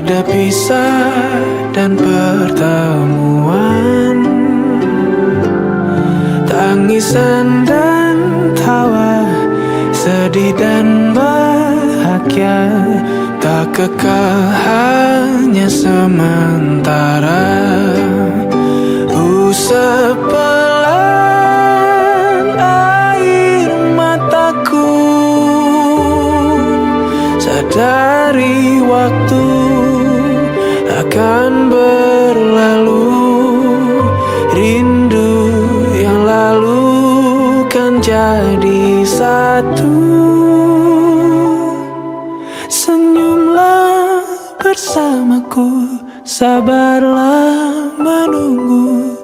ada pisah dan pertemuan, tangisan dan tawa, sedih dan bahagia, tak kekal hanya sementara. Usap pelan air mataku, sadari waktu akan berlalu. Rindu yang lalu kan jadi satu. Senyumlah bersamaku, sabarlah menunggu.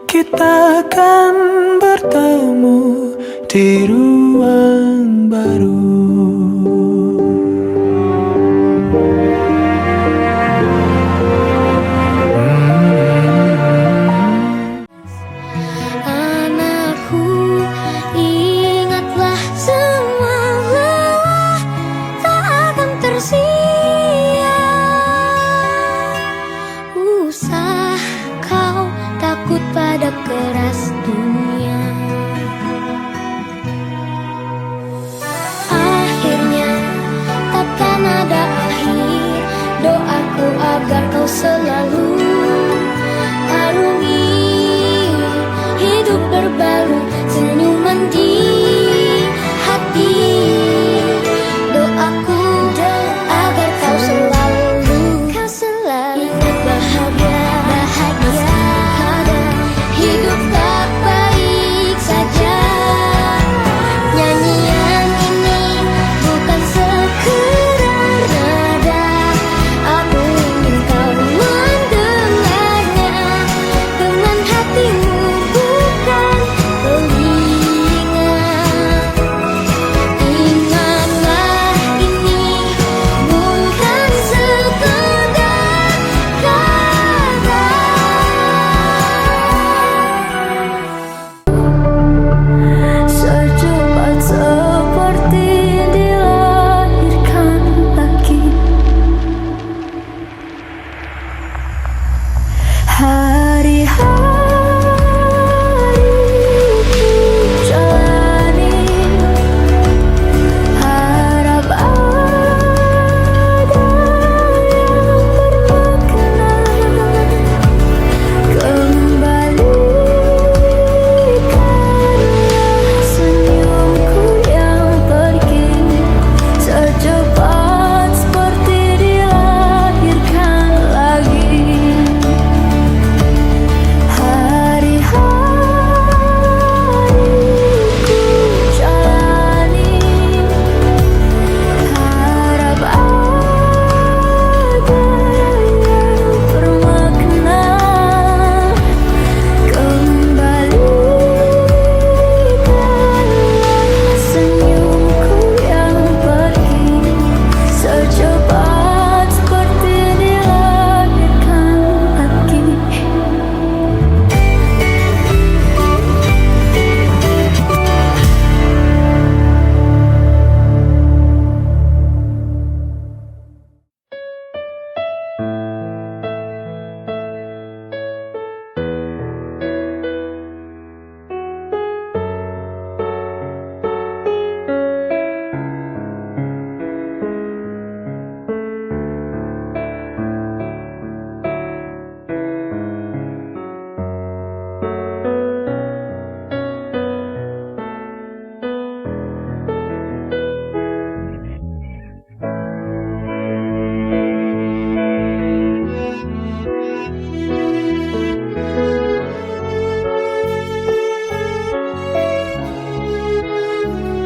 Kita akan bertemu di ruang baru. Pada keras dunia, akhirnya takkan ada akhir. Doaku agar kau selalu arungi hidup berbaru, senyuman di hati. Doaku agar kau selalu ingat bahagia. Hidup tak baik saja. Nyanyian ini bukan sekedar nada. Aku ingin kau mendengarnya dengan hatimu, bukan telinga. Ingatlah ini bukan sekedar kata. Secepat seperti dilahirkan lagi, hari-hari ku jalani, harap ada yang bermakna. Kembalikanlah senyumku yang pergi, secepat seperti dilahirkan lagi. Hari-hari ku jalani, harap ada yang bermakna. Kembalikanlah senyumku yang pergi, secepat seperti dilahirkan lagi.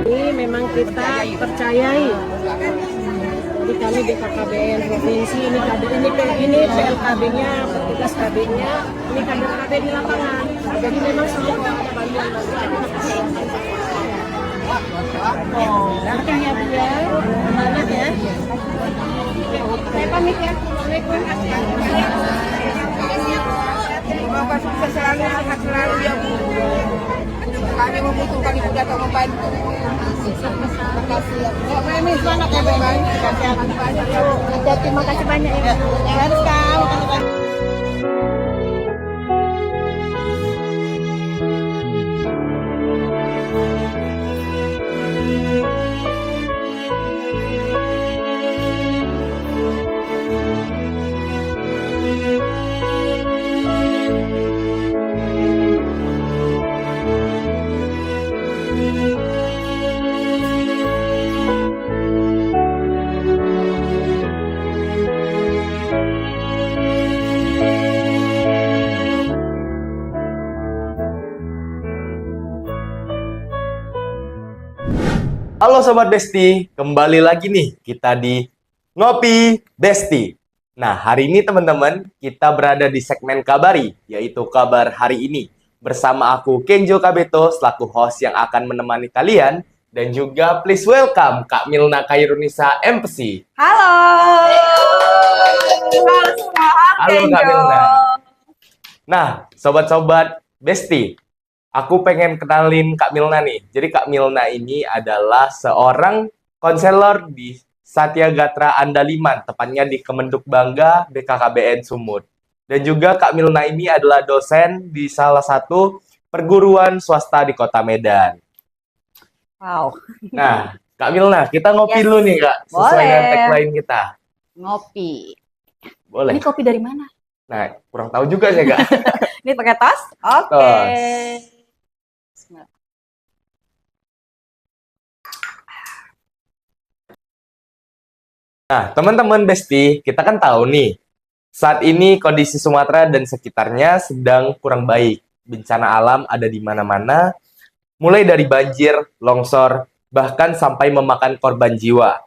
Ini memang kita percayai. Jadi kami BKKBN provinsi ini kader, ini PLKB-nya, petugas KB-nya, ini kader KB di lapangan. Jadi memang semua ada bantuan-bantuan. Oke ya Bu ya, semangat ya. Saya pamit ya. Semoga sukses selalu, sehat selalu ya Bu. Kami membutuhkan Ibu datang membantu. Terima kasih ya Bu. Selamat ya Bu. Terima kasih banyak ya. Halo Sobat Besti, kembali lagi nih kita di Ngopi Besti. Nah, hari ini teman-teman, kita berada di segmen Kabari, yaitu Kabar Hari Ini. Bersama aku, Kenjo Kabeto, selaku host yang akan menemani kalian. Dan juga please welcome Kak Milna Khairunisa, MPC. Halo. Halo semua. Halo Kak Milna. Nah, Sobat-Sobat Besti, aku pengen kenalin Kak Milna nih. Jadi Kak Milna ini adalah seorang konselor di Satya Gatra Andaliman, tepatnya di Kemenduk Bangga BKKBN Sumut. Dan juga Kak Milna ini adalah dosen di salah satu perguruan swasta di Kota Medan. Wow. Nah, Kak Milna, kita ngopi Yes. dulu nih Kak, sesuai Boleh. dengan tagline kita. Ngopi. Boleh? Ini kopi dari mana? Nah, kurang tahu juga sih Kak. Ini pakai tas? Oke. Tos. Bismillah. Nah, teman-teman Besti, kita kan tahu nih, saat ini kondisi Sumatera dan sekitarnya sedang kurang baik. Bencana alam ada di mana-mana, mulai dari banjir, longsor, bahkan sampai memakan korban jiwa.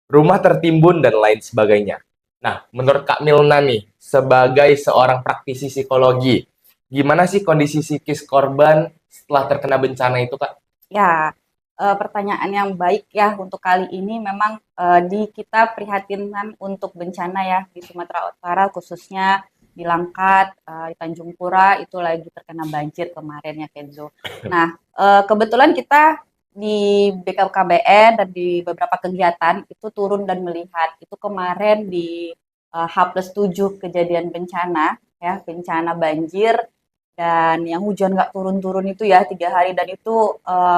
Rumah tertimbun dan lain sebagainya. Nah, menurut Kak Milna nih, sebagai seorang praktisi psikologi, gimana sih kondisi psikis korban setelah terkena bencana itu, Kak? Ya, pertanyaan yang baik ya untuk kali ini memang di kita prihatinkan untuk bencana ya di Sumatera Utara khususnya di Langkat, di Tanjung Pura itu lagi terkena banjir kemarin ya Kenzo. Nah, kebetulan kita di BKKBN dan di beberapa kegiatan itu turun dan melihat itu kemarin di H+7 kejadian bencana ya bencana banjir dan yang hujan nggak turun-turun itu ya 3 hari dan itu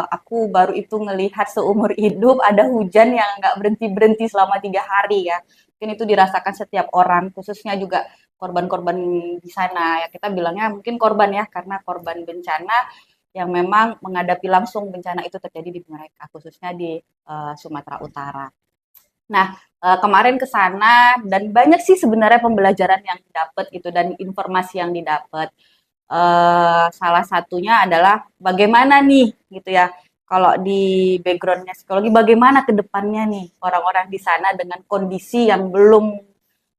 aku baru itu ngelihat seumur hidup ada hujan yang nggak berhenti-berhenti selama 3 hari ya mungkin itu dirasakan setiap orang khususnya juga korban-korban di sana ya kita bilangnya mungkin korban ya karena korban bencana yang memang menghadapi langsung bencana itu terjadi di mereka khususnya di Sumatera Utara. Nah, kemarin ke sana dan banyak sih sebenarnya pembelajaran yang didapat gitu dan informasi yang didapat. Salah satunya adalah bagaimana nih gitu ya. Kalau di backgroundnya psikologi, bagaimana ke depannya nih orang-orang di sana dengan kondisi yang belum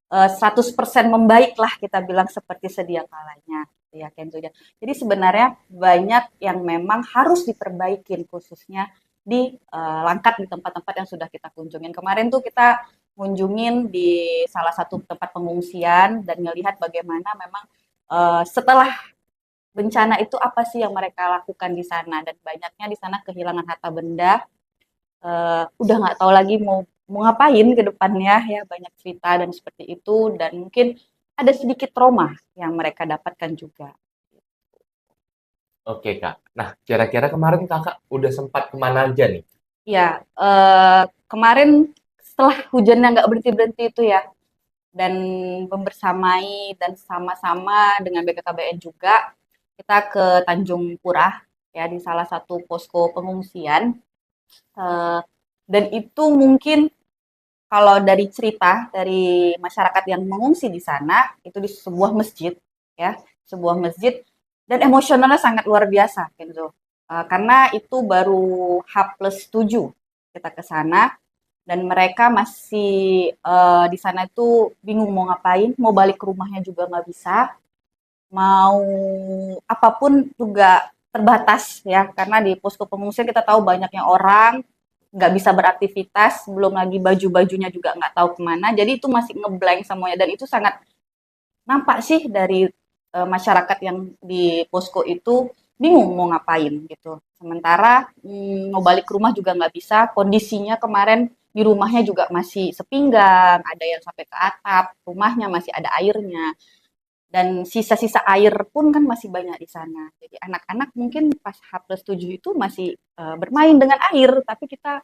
100% membaik lah kita bilang seperti sedia kalanya gitu ya Kenzo. Jadi sebenarnya banyak yang memang harus diperbaikin khususnya di Langkat di tempat-tempat yang sudah kita kunjungin. Kemarin tuh kita kunjungin di salah satu tempat pengungsian dan ngelihat bagaimana memang setelah bencana itu apa sih yang mereka lakukan di sana dan banyaknya di sana kehilangan harta benda udah nggak tahu lagi mau ngapain ke depannya ya banyak cerita dan seperti itu dan mungkin ada sedikit trauma yang mereka dapatkan juga. Oke, Kak. Nah, kira-kira kemarin Kakak udah sempat kemana aja nih? Ya kemarin setelah hujannya nggak berhenti-berhenti itu ya dan membersamai dan sama-sama dengan BKKBN juga kita ke Tanjung Pura ya di salah satu posko pengungsian dan itu mungkin kalau dari cerita dari masyarakat yang mengungsi di sana itu di sebuah masjid ya sebuah masjid dan emosionalnya sangat luar biasa Kenzo karena itu baru H+7 kita ke sana dan mereka masih di sana itu bingung mau ngapain mau balik ke rumahnya juga nggak bisa mau apapun juga terbatas ya karena di posko pengungsian kita tahu banyaknya orang nggak bisa beraktivitas belum lagi baju-bajunya juga nggak tahu kemana jadi itu masih ngeblank semuanya dan itu sangat nampak sih dari masyarakat yang di posko itu bingung mau ngapain gitu sementara mau balik ke rumah juga nggak bisa kondisinya kemarin di rumahnya juga masih sepinggang, ada yang sampai ke atap, rumahnya masih ada airnya. Dan sisa-sisa air pun kan masih banyak di sana. Jadi anak-anak mungkin pas H+7 itu masih bermain dengan air, tapi kita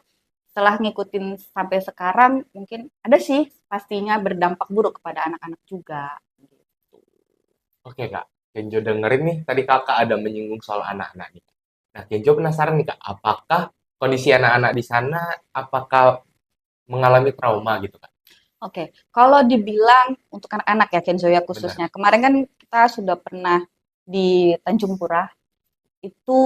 setelah ngikutin sampai sekarang mungkin ada sih pastinya berdampak buruk kepada anak-anak juga. Oke Kak, Kenjo dengerin nih tadi Kakak ada menyinggung soal anak-anak nih. Nah, Kenjo penasaran nih Kak, apakah kondisi anak-anak di sana apakah mengalami trauma gitu Kak? Oke, kalau dibilang untuk anak-anak ya Kenzo ya Benar. khususnya, kemarin kan kita sudah pernah di Tanjung Pura, itu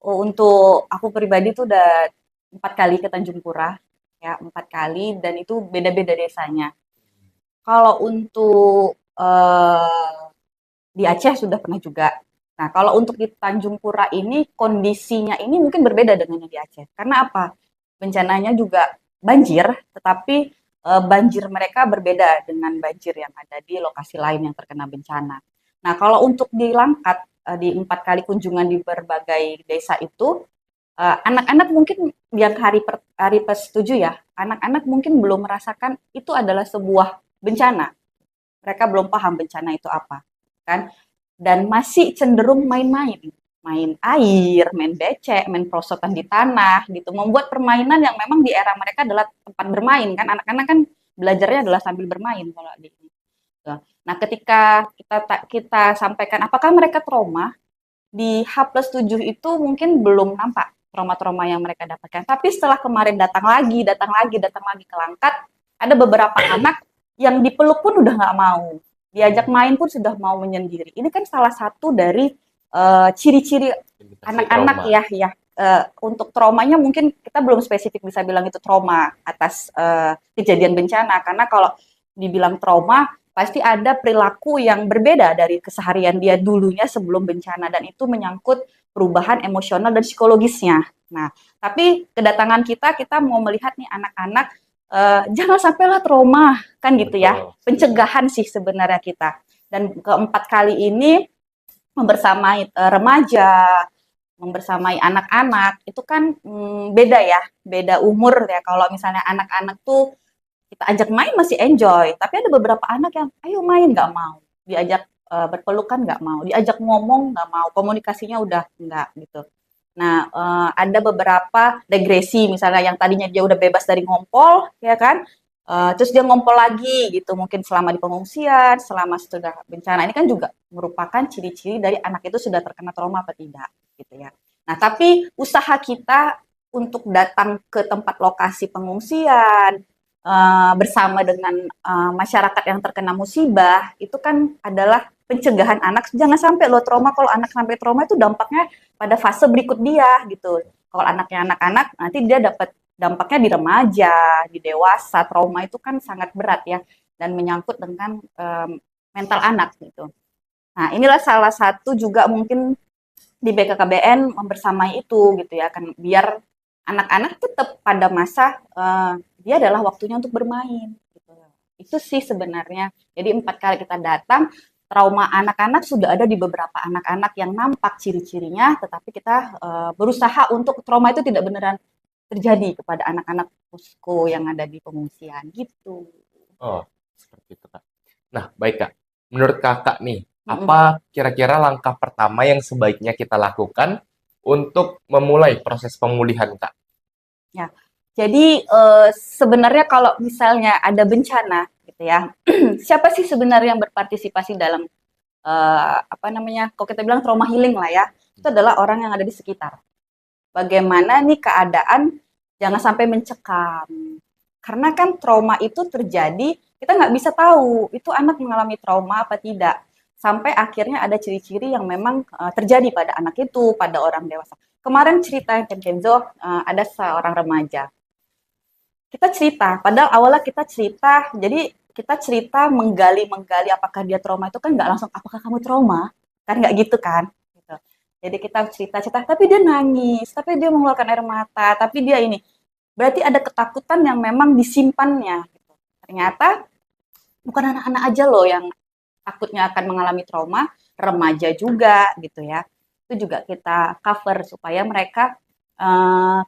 untuk aku pribadi tuh udah 4 kali ke Tanjung Pura, ya 4 kali, dan itu beda-beda desanya. Kalau untuk di Aceh sudah pernah juga. Nah, kalau untuk di Tanjung Pura ini kondisinya ini mungkin berbeda dengan yang di Aceh. Karena apa? Bencananya juga banjir, tetapi banjir mereka berbeda dengan banjir yang ada di lokasi lain yang terkena bencana. Nah, kalau untuk di Langkat di 4 kali kunjungan di berbagai desa itu, anak-anak mungkin yang hari ke-7 ya, anak-anak mungkin belum merasakan itu adalah sebuah bencana. Mereka belum paham bencana itu apa, kan? Dan masih cenderung main-main, main air, main becek, main prosotan di tanah, gitu. Membuat permainan yang memang di era mereka adalah tempat bermain, kan? Anak-anak kan belajarnya adalah sambil bermain kalau di gitu. Nah, ketika kita sampaikan apakah mereka trauma, di H+7 itu mungkin belum nampak trauma-trauma yang mereka dapatkan. Tapi setelah kemarin datang lagi ke Langkat, ada beberapa anak yang dipeluk pun udah nggak mau. Diajak main pun sudah mau menyendiri. Ini kan salah satu dari ciri-ciri Indikasi anak-anak trauma. ya. Untuk traumanya mungkin kita belum spesifik bisa bilang itu trauma atas kejadian bencana. Karena kalau dibilang trauma, pasti ada perilaku yang berbeda dari keseharian dia dulunya sebelum bencana, dan itu menyangkut perubahan emosional dan psikologisnya. Nah, tapi kedatangan kita mau melihat nih anak-anak jangan sampailah trauma kan gitu ya. Betul. Pencegahan sih sebenarnya kita. Dan keempat kali ini membersamai remaja, membersamai anak-anak itu kan beda ya, beda umur ya. Kalau misalnya anak-anak tuh kita ajak main masih enjoy, tapi ada beberapa anak yang ayo main nggak mau, diajak berpelukan nggak mau, diajak ngomong nggak mau, komunikasinya udah nggak gitu. Nah, ada beberapa regresi misalnya yang tadinya dia udah bebas dari ngompol, ya kan, terus dia ngompol lagi gitu, mungkin selama di pengungsian, selama sudah bencana, ini kan juga merupakan ciri-ciri dari anak itu sudah terkena trauma apa tidak, gitu ya. Nah, tapi usaha kita untuk datang ke tempat lokasi pengungsian, bersama dengan masyarakat yang terkena musibah itu kan adalah pencegahan anak jangan sampai lo trauma. Kalau anak sampai trauma itu dampaknya pada fase berikut dia gitu. Kalau anaknya anak-anak nanti dia dapat dampaknya di remaja, di dewasa. Trauma itu kan sangat berat ya dan menyangkut dengan mental anak gitu. Nah, inilah salah satu juga mungkin di BKKBN membersamai itu gitu ya kan, biar anak-anak tetap pada masa dia adalah waktunya untuk bermain gitu. Itu sih sebenarnya. Jadi 4 kali kita datang, trauma anak-anak sudah ada di beberapa anak-anak yang nampak ciri-cirinya, tetapi kita berusaha untuk trauma itu tidak beneran terjadi kepada anak-anak posko yang ada di pengungsian gitu. Oh, seperti itu Kak. Nah, baik Kak. Menurut Kakak nih, apa kira-kira langkah pertama yang sebaiknya kita lakukan untuk memulai proses pemulihan Kak? Ya, jadi sebenarnya kalau misalnya ada bencana, gitu ya, siapa sih sebenarnya yang berpartisipasi dalam apa namanya? Kalau kita bilang trauma healing lah ya, itu adalah orang yang ada di sekitar. Bagaimana nih keadaan jangan sampai mencekam. Karena kan trauma itu terjadi, kita nggak bisa tahu itu anak mengalami trauma apa tidak. Sampai akhirnya ada ciri-ciri yang memang terjadi pada anak itu, pada orang dewasa. Kemarin cerita yang Kenzo, ada seorang remaja. Kita cerita, padahal awalnya kita cerita, jadi kita cerita menggali apakah dia trauma itu kan nggak langsung, apakah kamu trauma? Kan nggak gitu kan? Gitu. Jadi kita cerita-cerita, tapi dia nangis, tapi dia mengeluarkan air mata, tapi dia ini. Berarti ada ketakutan yang memang disimpannya. Gitu. Ternyata bukan anak-anak aja loh yang takutnya akan mengalami trauma, remaja juga gitu ya. Itu juga kita cover supaya mereka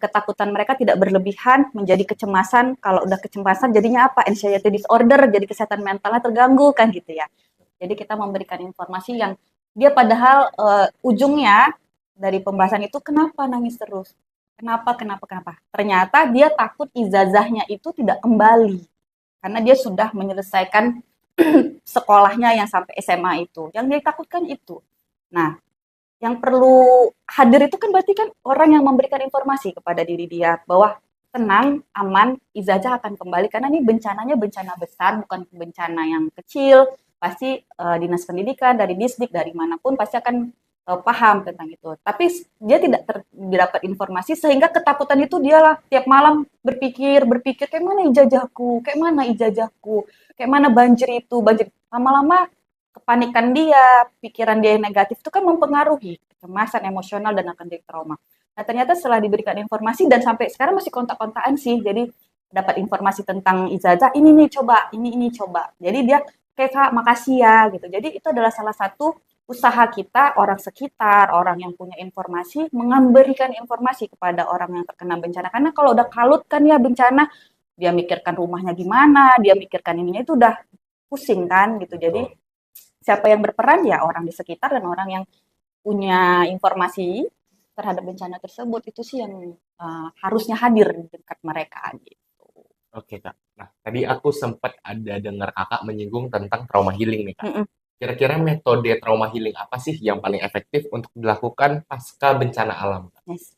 ketakutan mereka tidak berlebihan menjadi kecemasan. Kalau udah kecemasan jadinya apa? Anxiety disorder, jadi kesehatan mentalnya terganggu kan gitu ya. Jadi kita memberikan informasi yang dia padahal ujungnya dari pembahasan itu kenapa nangis terus? Kenapa? Ternyata dia takut ijazahnya itu tidak kembali karena dia sudah menyelesaikan sekolahnya yang sampai SMA itu. Yang dia takutkan itu. Nah, yang perlu hadir itu kan berarti kan orang yang memberikan informasi kepada diri dia bahwa tenang, aman, ijazah akan kembali karena ini bencananya bencana besar, bukan bencana yang kecil. Pasti dinas pendidikan, dari disdik, dari manapun pasti akan paham tentang itu. Tapi dia tidak dapat informasi sehingga ketakutan itu dialah tiap malam berpikir kayak mana ijazahku, kayak mana banjir itu, banjir lama-lama kepanikan dia, pikiran dia yang negatif itu kan mempengaruhi kecemasan emosional dan akan jadi trauma. Nah, ternyata setelah diberikan informasi dan sampai sekarang masih kontak-kontakan sih. Jadi dapat informasi tentang ijazah, ini nih coba, ini coba. Jadi dia kayak Kak, makasih ya gitu. Jadi itu adalah salah satu usaha kita, orang sekitar, orang yang punya informasi, memberikan informasi kepada orang yang terkena bencana. Karena kalau udah kalut kan ya bencana, dia mikirkan rumahnya gimana, dia mikirkan ininya itu udah pusing kan gitu. Jadi siapa yang berperan ya orang di sekitar dan orang yang punya informasi terhadap bencana tersebut itu sih yang harusnya hadir di dekat mereka gitu. Oke, Kak. Nah, tadi aku sempat ada dengar Kakak menyinggung tentang trauma healing nih, Kak. Mm-mm. Kira-kira metode trauma healing apa sih yang paling efektif untuk dilakukan pasca bencana alam, Kak? Yes.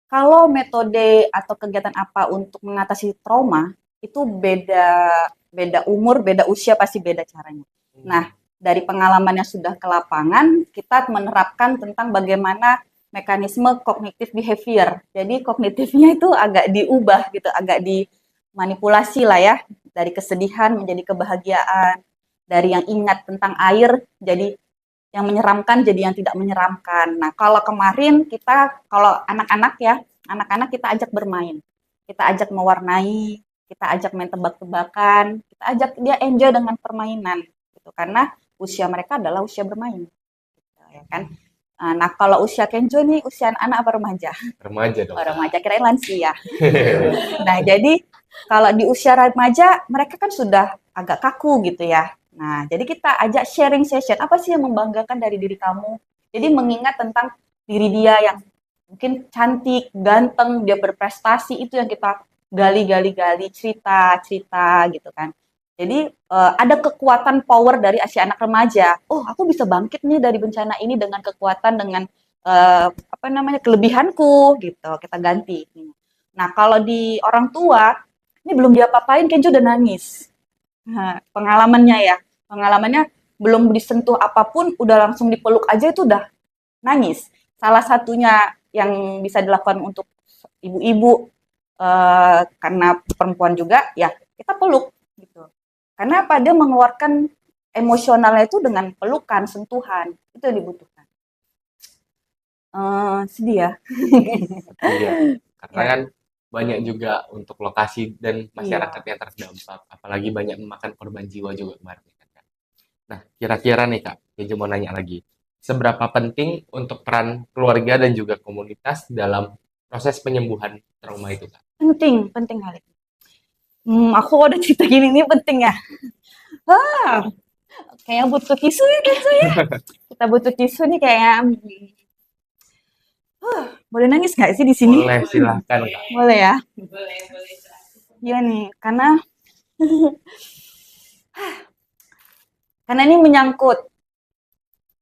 Kalau metode atau kegiatan apa untuk mengatasi trauma itu beda umur, beda usia pasti beda caranya. Nah, dari pengalaman yang sudah ke lapangan, kita menerapkan tentang bagaimana mekanisme cognitive behavior. Jadi kognitifnya itu agak diubah gitu, agak dimanipulasi lah ya, dari kesedihan menjadi kebahagiaan, dari yang ingat tentang air jadi yang menyeramkan jadi yang tidak menyeramkan. Nah, kalau kemarin kalau anak-anak ya, anak-anak kita ajak bermain, kita ajak mewarnai, kita ajak main tebak-tebakan, kita ajak dia enjoy dengan permainan, gitu. Karena usia mereka adalah usia bermain, gitu, ya kan. Nah, kalau usia Kenjo nih usia anak apa remaja? Remaja dong, Oh, Kak. remaja, kirain lansia. Nah, jadi kalau di usia remaja mereka kan sudah agak kaku gitu ya. Nah, jadi kita ajak sharing session, apa sih yang membanggakan dari diri kamu? Jadi mengingat tentang diri dia yang mungkin cantik, ganteng, dia berprestasi, itu yang kita gali, cerita gitu kan. Jadi ada kekuatan power dari si anak remaja. Oh, aku bisa bangkit nih dari bencana ini dengan kekuatan, dengan kelebihanku gitu. Kita ganti. Nah, kalau di orang tua, ini belum diapa-apain, Kenjo udah nangis. Nah, pengalamannya belum disentuh apapun, udah langsung dipeluk aja itu udah nangis. Salah satunya yang bisa dilakukan untuk ibu-ibu karena perempuan juga, ya kita peluk gitu. Karena apa? Dia mengeluarkan emosionalnya itu dengan pelukan, sentuhan, itu yang dibutuhkan. Sedih ya. Iya, karena kan banyak juga untuk lokasi dan masyarakat yang terdampak, apalagi banyak memakan korban jiwa juga kemarin, Kak. Nah, kira-kira nih, Kak, Kenjo mau nanya lagi, seberapa penting untuk peran keluarga dan juga komunitas dalam proses penyembuhan trauma itu, Kak? Penting kali. Aku udah cerita gini nih penting ya. Kayaknya butuh tisu ya. Kita butuh tisu nih kayaknya. Boleh nangis nggak sih di sini? Boleh, silahkan, Kak. Boleh ya. Iya nih, karena ini menyangkut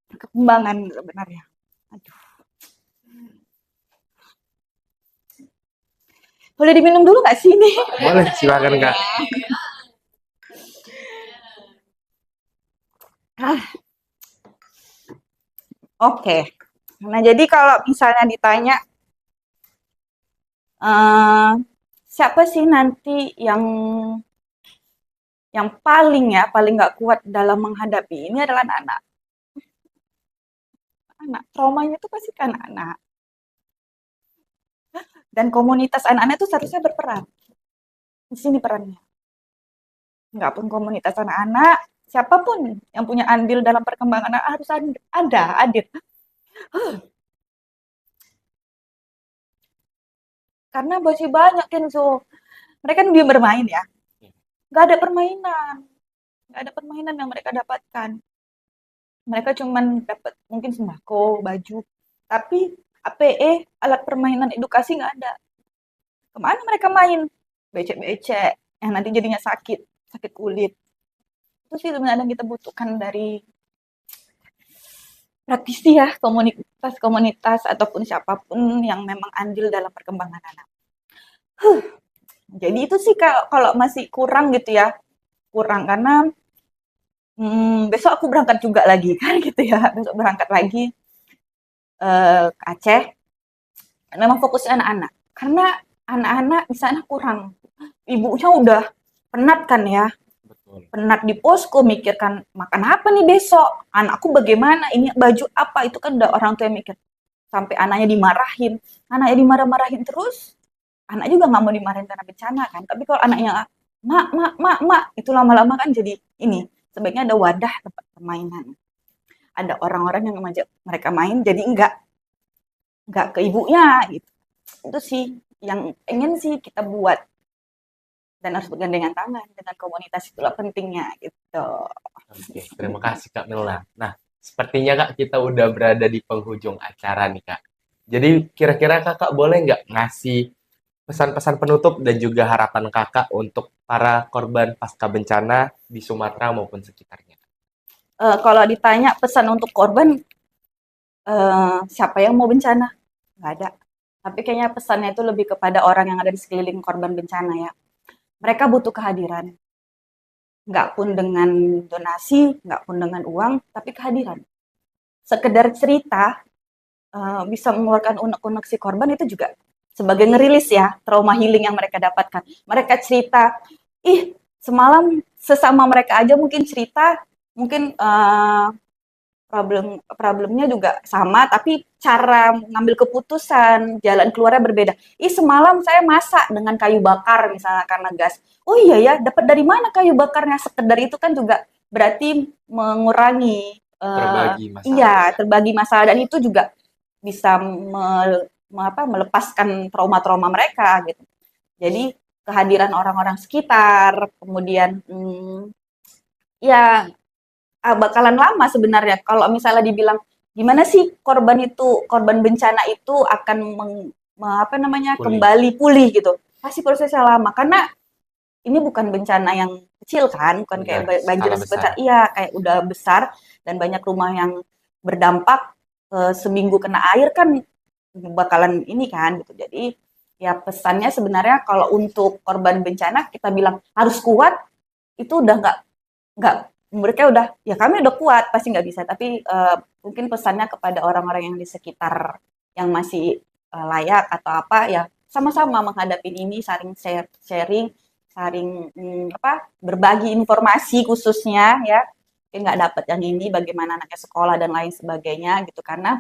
perkembangan sebenarnya. Aduh. Boleh diminum dulu nggak sih ini? Boleh, silahkan, Kak. Oke. Nah, jadi kalau misalnya ditanya siapa sih nanti yang paling nggak kuat dalam menghadapi ini adalah anak-anak. Anak traumanya itu pasti kan anak. Dan komunitas anak-anak itu seharusnya berperan. Di sini perannya. Nggak pun komunitas anak-anak, siapapun yang punya andil dalam perkembangan anak harus ada, hadir. karena masih banyak Kenzo. Mereka kan dia bermain ya, nggak ada permainan, nggak ada permainan yang mereka dapatkan. Mereka cuman dapat mungkin sembako, baju, tapi APE, alat permainan edukasi nggak ada. Kemana mereka main? Becek-becek, yang nanti jadinya sakit, sakit kulit. Itu sih sebenarnya yang kita butuhkan dari praktisi ya, komunitas-komunitas ataupun siapapun yang memang andil dalam perkembangan anak. Jadi itu sih kalau masih kurang gitu ya, kurang karena besok aku berangkat juga lagi kan gitu ya, besok berangkat lagi ke Aceh. Memang fokusnya anak-anak, karena anak-anak di sana kurang. Ibunya udah penat kan ya, Betul. penat di posko mikirkan makan apa nih besok, anakku bagaimana, ini baju apa, itu kan udah orang tua yang mikir. Sampai anaknya dimarah-marahin terus, anak juga nggak mau dimarahin karena bencana kan. Tapi kalau anaknya mak, itu lama-lama kan jadi ini. Sebaiknya ada wadah tempat permainan. Ada orang-orang yang mengajak mereka main, jadi nggak ke ibunya gitu. Itu sih yang pengen sih kita buat, dan harus bergandengan tangan dengan komunitas, itulah pentingnya gitu. Oke, terima kasih Kak Milna. Nah, sepertinya Kak kita udah berada di penghujung acara nih Kak. Jadi kira-kira Kakak boleh nggak ngasih pesan-pesan penutup dan juga harapan Kakak untuk para korban pasca bencana di Sumatera maupun sekitarnya? Kalau ditanya pesan untuk korban, siapa yang mau bencana? Nggak ada. Tapi kayaknya pesannya itu lebih kepada orang yang ada di sekeliling korban bencana ya. Mereka butuh kehadiran. Nggak pun dengan donasi, nggak pun dengan uang, tapi kehadiran. Sekedar cerita, bisa mengeluarkan unek-unek si korban itu juga sebagai ngerilis ya, trauma healing yang mereka dapatkan. Mereka cerita, semalam sesama mereka aja mungkin cerita, mungkin problemnya juga sama, tapi cara mengambil keputusan, jalan keluarnya berbeda. Semalam saya masak dengan kayu bakar misalnya karena gas. Oh iya ya, dapat dari mana kayu bakarnya? Sekedar itu kan juga berarti mengurangi Terbagi masalah. iya, terbagi masalah, dan itu juga bisa melepaskan trauma-trauma mereka gitu. Jadi kehadiran orang-orang sekitar, kemudian ya bakalan lama sebenarnya kalau misalnya dibilang gimana sih korban bencana itu akan Pulih. kembali pulih gitu. Pasti prosesnya lama karena ini bukan bencana yang kecil kan, bukan kayak Benar, banjir skala sebesar, besar. iya kayak udah besar dan banyak rumah yang berdampak, seminggu kena air kan bakalan ini kan gitu. Jadi ya pesannya sebenarnya kalau untuk korban bencana kita bilang harus kuat, itu udah nggak mereka udah ya kami udah kuat pasti nggak bisa, tapi mungkin pesannya kepada orang-orang yang di sekitar yang masih layak atau apa ya, sama-sama menghadapi ini, saling sharing, saling berbagi informasi khususnya ya, mungkin nggak dapat yang ini bagaimana anaknya sekolah dan lain sebagainya gitu, karena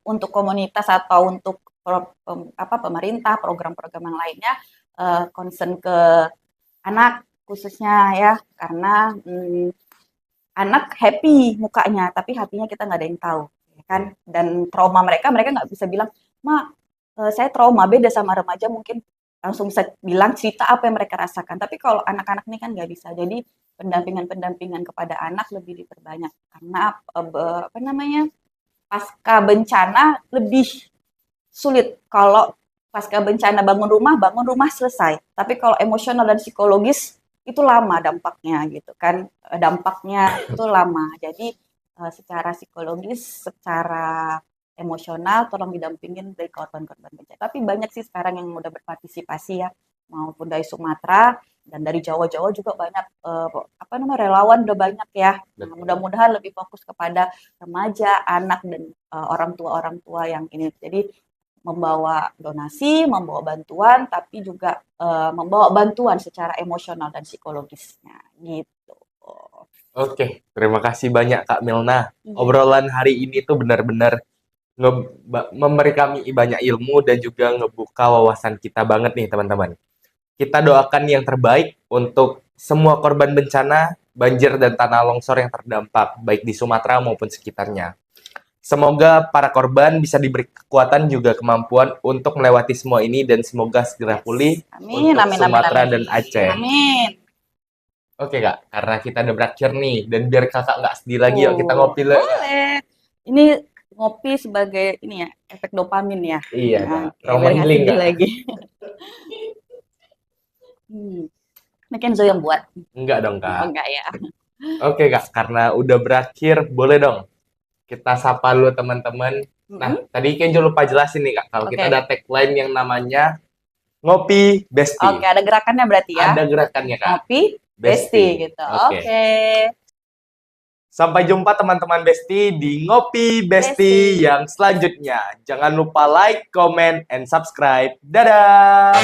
untuk komunitas atau untuk pemerintah program-program yang lainnya concern ke anak khususnya ya, karena anak happy mukanya tapi hatinya kita nggak ada yang tahu ya kan, dan trauma mereka nggak bisa bilang mak saya trauma, beda sama remaja mungkin langsung bisa bilang cerita apa yang mereka rasakan, tapi kalau anak-anak ini kan nggak bisa. Jadi pendampingan kepada anak lebih diperbanyak karena pasca bencana lebih sulit. Kalau pasca bencana bangun rumah selesai, tapi kalau emosional dan psikologis itu lama dampaknya gitu kan, dampaknya itu lama. Jadi secara psikologis, secara emosional tolong didampingin dari korban-korban bencana. Tapi banyak sih sekarang yang udah berpartisipasi ya, maupun dari Sumatera dan dari Jawa juga banyak relawan udah banyak ya. Nah, mudah-mudahan lebih fokus kepada remaja, anak dan orang tua yang ini. Jadi membawa donasi, membawa bantuan, tapi juga membawa bantuan secara emosional dan psikologisnya gitu. Oke, terima kasih banyak Kak Milna. Obrolan hari ini tuh benar-benar memberi kami banyak ilmu dan juga ngebuka wawasan kita banget nih teman-teman. Kita doakan yang terbaik untuk semua korban bencana, banjir dan tanah longsor yang terdampak, baik di Sumatera maupun sekitarnya. Semoga para korban bisa diberi kekuatan juga kemampuan untuk melewati semua ini dan semoga segera pulih Amin, untuk amin, amin, Sumatera amin. dan Aceh. Amin. Oke Kak, karena kita udah berakhir nih dan biar Kakak nggak sedih lagi, yuk kita ngopi lah. Boleh. Ini ngopi sebagai ini ya, efek dopamin ya. Iya Kak, Oke, trauma biar nggak healing sedih Kak. lagi. Ini Kenzo yang buat. Enggak dong Oh, Kak. enggak ya. Oke Kak, karena udah berakhir, boleh dong kita sapa dulu teman-teman. Nah, tadi Kenjo lupa jelasin nih Kak, kalau kita Oke. ada tagline yang namanya Ngopi Besti. Oke, ada gerakannya berarti ya. Ada gerakannya Kak. Ngopi, Besti. besti gitu. Oke. Oke. Sampai jumpa teman-teman Besti di Ngopi Besti Besti. yang selanjutnya. Jangan lupa like, comment, and subscribe. Dadah!